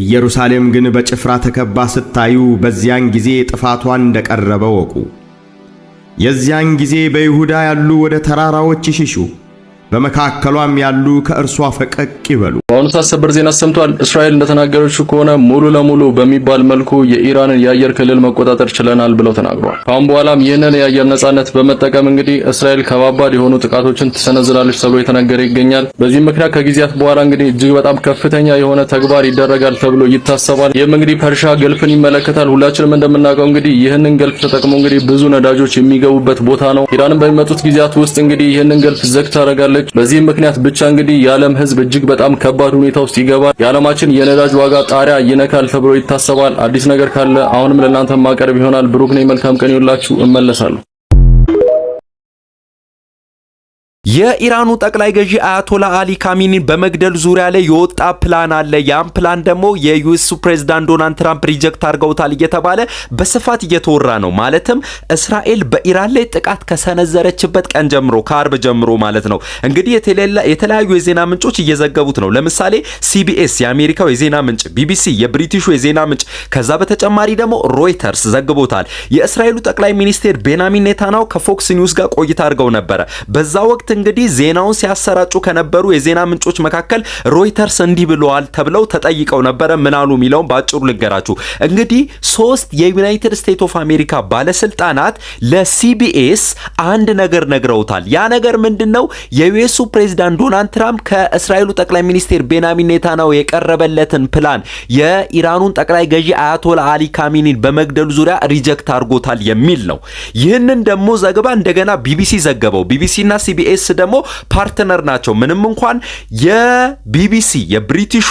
ኢየሩሳሌም ግን በጭፍራ ተከባ ስታዩ በዚያን ጊዜ ጥፋቷን እንደቀረበ ወቁ። የዚያን ጊዜ በይሁዳ ያሉ ወደ ተራራዎች ይሽሹ፣ በመካከሏም ያሉ ከእርሷ ፈቀቅ ይበሉ። በአሁኑ ሰዓት ሰበር ዜና ሰምቷል። እስራኤል እንደተናገረችው ከሆነ ሙሉ ለሙሉ በሚባል መልኩ የኢራንን የአየር ክልል መቆጣጠር ችለናል ብለው ተናግረዋል። ካሁን በኋላም ይህንን የአየር ነጻነት በመጠቀም እንግዲህ እስራኤል ከባባድ የሆኑ ጥቃቶችን ትሰነዝራለች ተብሎ የተነገረ ይገኛል። በዚህ ምክንያት ከጊዜያት በኋላ እንግዲህ እጅግ በጣም ከፍተኛ የሆነ ተግባር ይደረጋል ተብሎ ይታሰባል። ይህም እንግዲህ ፐርሻ ገልፍን ይመለከታል። ሁላችንም እንደምናውቀው እንግዲህ ይህንን ገልፍ ተጠቅሞ እንግዲህ ብዙ ነዳጆች የሚገቡበት ቦታ ነው። ኢራንን በሚመጡት ጊዜያት ውስጥ እንግዲህ ይህንን ገልፍ ዘግታ ታደርጋለች። በዚህ ምክንያት ብቻ እንግዲህ የዓለም ሕዝብ እጅግ በጣም ከባድ ሁኔታ ውስጥ ይገባል። የዓለማችን የነዳጅ ዋጋ ጣሪያ ይነካል ተብሎ ይታሰባል። አዲስ ነገር ካለ አሁንም ለእናንተ ማቀርብ ይሆናል። ብሩክ ነኝ። መልካም ቀን ይሁንላችሁ። እመለሳለሁ። የኢራኑ ጠቅላይ ገዢ አያቶላ አሊ ካሚኒን በመግደል ዙሪያ ላይ የወጣ ፕላን አለ። ያን ፕላን ደግሞ የዩኤስ ፕሬዝዳንት ዶናልድ ትራምፕ ሪጀክት አድርገውታል እየተባለ በስፋት እየተወራ ነው። ማለትም እስራኤል በኢራን ላይ ጥቃት ከሰነዘረችበት ቀን ጀምሮ ከአርብ ጀምሮ ማለት ነው። እንግዲህ የተለያዩ የዜና ምንጮች እየዘገቡት ነው። ለምሳሌ ሲቢኤስ የአሜሪካው የዜና ምንጭ፣ ቢቢሲ የብሪቲሹ የዜና ምንጭ፣ ከዛ በተጨማሪ ደግሞ ሮይተርስ ዘግቦታል። የእስራኤሉ ጠቅላይ ሚኒስቴር ቤንያሚን ኔታንያሁ ከፎክስ ኒውስ ጋር ቆይታ አድርገው ነበረ። በዛ ወቅት እንግዲህ ዜናውን ሲያሰራጩ ከነበሩ የዜና ምንጮች መካከል ሮይተርስ እንዲህ ብለዋል ተብለው ተጠይቀው ነበረ። ምናሉ ሚለውን ባጭሩ ልገራችሁ። እንግዲህ 3 የዩናይትድ ስቴትስ ኦፍ አሜሪካ ባለስልጣናት ለሲቢኤስ አንድ ነገር ነግረውታል። ያ ነገር ምንድነው? የዩኤስ ፕሬዝዳንት ዶናልድ ትራምፕ ከእስራኤሉ ጠቅላይ ሚኒስቴር ቤንያሚን ኔታንያሁ የቀረበለትን ፕላን የኢራኑን ጠቅላይ ገዢ አያቶላ አሊ ካሚኒን በመግደሉ ዙሪያ ሪጀክት አድርጎታል የሚል ነው። ይህንን ደግሞ ዘገባ እንደገና ቢቢሲ ዘገበው። ቢቢሲና ሲቢኤስ ደግሞ ፓርትነር ናቸው። ምንም እንኳን የቢቢሲ የብሪቲሹ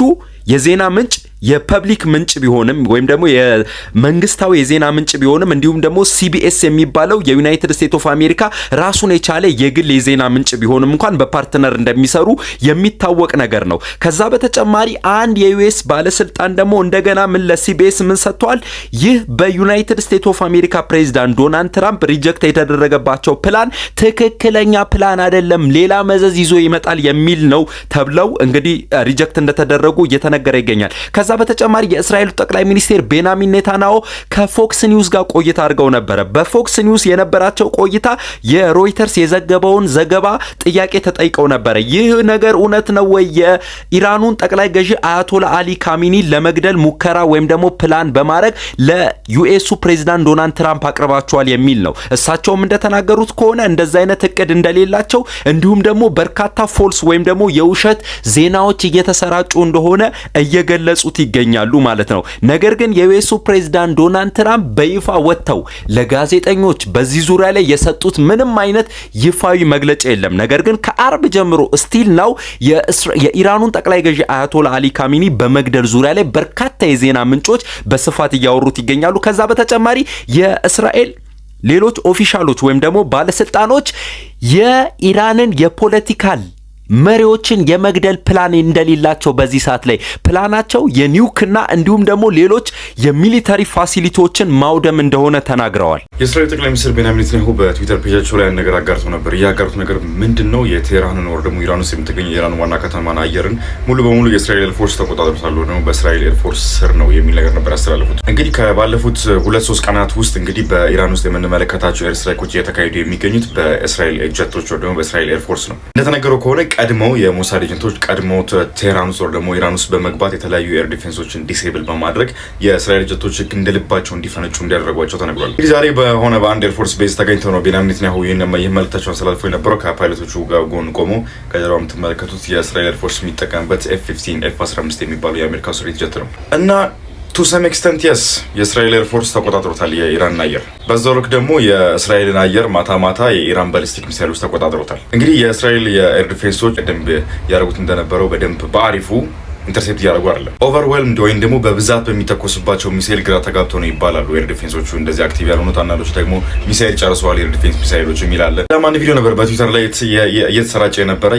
የዜና ምንጭ የፐብሊክ ምንጭ ቢሆንም ወይም ደግሞ የመንግስታዊ የዜና ምንጭ ቢሆንም እንዲሁም ደግሞ ሲቢኤስ የሚባለው የዩናይትድ ስቴትስ ኦፍ አሜሪካ ራሱን የቻለ የግል የዜና ምንጭ ቢሆንም እንኳን በፓርትነር እንደሚሰሩ የሚታወቅ ነገር ነው። ከዛ በተጨማሪ አንድ የዩኤስ ባለስልጣን ደግሞ እንደገና ምን ለሲቢኤስ ምን ሰጥቷል? ይህ በዩናይትድ ስቴትስ ኦፍ አሜሪካ ፕሬዝዳንት ዶናልድ ትራምፕ ሪጀክት የተደረገባቸው ፕላን ትክክለኛ ፕላን አይደለም፣ ሌላ መዘዝ ይዞ ይመጣል የሚል ነው ተብለው እንግዲህ ሪጀክት እንደተደረጉ እየተነገረ ይገኛል። ከዛ በተጨማሪ የእስራኤል ጠቅላይ ሚኒስቴር ቤንያሚን ኔታንያሁ ከፎክስ ኒውስ ጋር ቆይታ አድርገው ነበር። በፎክስ ኒውስ የነበራቸው ቆይታ የሮይተርስ የዘገበውን ዘገባ ጥያቄ ተጠይቀው ነበር። ይህ ነገር እውነት ነው ወይ? የኢራኑን ጠቅላይ ገዢ አያቶላ አሊ ካሚኒ ለመግደል ሙከራ ወይም ደግሞ ፕላን በማድረግ ለዩኤስ ፕሬዝዳንት ዶናልድ ትራምፕ አቅርባቸዋል የሚል ነው። እሳቸውም እንደተናገሩት ከሆነ እንደዛ አይነት እቅድ እንደሌላቸው እንዲሁም ደግሞ በርካታ ፎልስ ወይም ደግሞ የውሸት ዜናዎች እየተሰራጩ እንደሆነ እየገለጹት ይገኛሉ ማለት ነው። ነገር ግን የዩኤስ ፕሬዝዳንት ዶናልድ ትራምፕ በይፋ ወጥተው ለጋዜጠኞች በዚህ ዙሪያ ላይ የሰጡት ምንም አይነት ይፋዊ መግለጫ የለም። ነገር ግን ከአርብ ጀምሮ ስቲል ነው የኢራኑን ጠቅላይ ገዢ አያቶላ አሊ ካሚኒ በመግደል ዙሪያ ላይ በርካታ የዜና ምንጮች በስፋት እያወሩት ይገኛሉ። ከዛ በተጨማሪ የእስራኤል ሌሎች ኦፊሻሎች ወይም ደግሞ ባለስልጣኖች የኢራንን የፖለቲካል መሪዎችን የመግደል ፕላን እንደሌላቸው በዚህ ሰዓት ላይ ፕላናቸው የኒውክና እንዲሁም ደግሞ ሌሎች የሚሊተሪ ፋሲሊቲዎችን ማውደም እንደሆነ ተናግረዋል። የእስራኤል ጠቅላይ ሚኒስትር ቤንያሚን ኔታንያሁ በትዊተር ፔጃቸው ላይ ነገር አጋርተው ነበር። ያጋሩት ነገር ምንድነው? የቴህራንን ወር ደግሞ ኢራን ውስጥ የምትገኝ የኢራን ዋና ከተማን አየርን ሙሉ በሙሉ የእስራኤል ኤርፎርስ ተቆጣጥሮታል፣ ደግሞ በእስራኤል ኤርፎርስ ስር ነው የሚል ነገር ነበር ያስተላለፉት። እንግዲህ ከባለፉት 2-3 ቀናት ውስጥ እንግዲህ በኢራን ውስጥ የምንመለከታቸው ኤር ስትራይኮች እየተካሄዱ የሚገኙት በእስራኤል ጀቶች ወይ ደግሞ በእስራኤል ኤርፎርስ ነው። እንደተነገረው ከሆነ ቀድመው የሞሳድ ኤጀንቶች ቀድመው ቴህራን ውስጥ ደግሞ ኢራን ውስጥ በመግባት የተለያዩ ኤር ዲፌንሶችን ዲሴብል በማድረግ የእስራኤል ጀቶች እንደልባቸው እንዲፈነጩ እንዲያደርጓቸው ተነግሯል። እንግዲህ ዛሬ በሆነ በአንድ ኤርፎርስ ቤዝ ተገኝተው ነው ቤንያሚን ኔታንያሁ ይህን መልእክታቸውን አስተላልፈው የነበረው ከፓይለቶቹ ጋር ጎን ቆሞ። ከጀርባ የምትመለከቱት የእስራኤል ኤርፎርስ የሚጠቀምበት F-15 F-15 የሚባለው የአሜሪካ ስትሬት ጀት ነው እና to some extent yes የእስራኤል ኤርፎርስ ተቆጣጥሮታል የኢራንን አየር። በዛው ልክ ደግሞ የእስራኤልን አየር ማታ የኢራን ባሊስቲክ ሚሳይሎች ተቆጣጥሮታል። እንግዲህ የእስራኤል የኤር ዲፌንሶች በደንብ ያደረጉት እንደነበረው በደንብ በአሪፉ ኢንተርሴፕት ያደርጉ አይደለም። ኦቨርዌልምድ ወይም ደግሞ በብዛት በሚተኮስባቸው ሚሳይል ግራ ተጋብተው ነው ይባላሉ ኤር ዲፌንሶቹ እንደዚህ አክቲቭ ያልሆኑት። አንዳንዶች ደግሞ ሚሳይል ጨርሰዋል ኤር ዲፌንስ ሚሳይሎች የሚላለ ለማን ቪዲዮ ነበር በትዊተር ላይ እየተሰራጨ የነበረ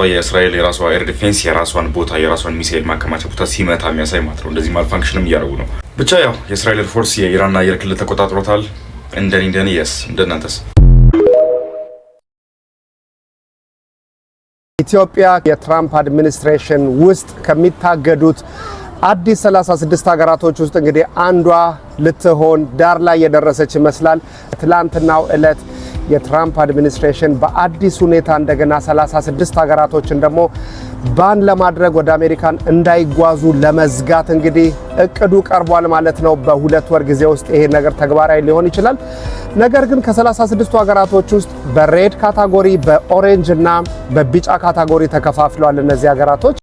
የእስራኤል የራሷ ኤር ዲፌንስ የራሷን ቦታ የራሷን ሚሳይል ማከማቻ ቦታ ሲመታ የሚያሳይ ማለት ነው። እንደዚህ ማልፋንክሽንም እያደረጉ ነው። ብቻ ያው የእስራኤል ኤር ፎርስ የኢራን አየር ክልል ተቆጣጥሮታል። እንደኔ የስ እንደናንተስ? ኢትዮጵያ የትራምፕ አድሚኒስትሬሽን ውስጥ ከሚታገዱት አዲስ 36 ሀገራቶች ውስጥ እንግዲህ አንዷ ልትሆን ዳር ላይ የደረሰች ይመስላል። ትላንትናው ዕለት የትራምፕ አድሚኒስትሬሽን በአዲስ ሁኔታ እንደገና 36 ሀገራቶችን ደግሞ ባን ለማድረግ ወደ አሜሪካን እንዳይጓዙ ለመዝጋት እንግዲህ እቅዱ ቀርቧል ማለት ነው። በ2 ወር ጊዜ ውስጥ ይሄ ነገር ተግባራዊ ሊሆን ይችላል። ነገር ግን ከ36ቱ ሀገራቶች ውስጥ በሬድ ካታጎሪ፣ በኦሬንጅ እና በቢጫ ካታጎሪ ተከፋፍለዋል እነዚህ ሀገራቶች።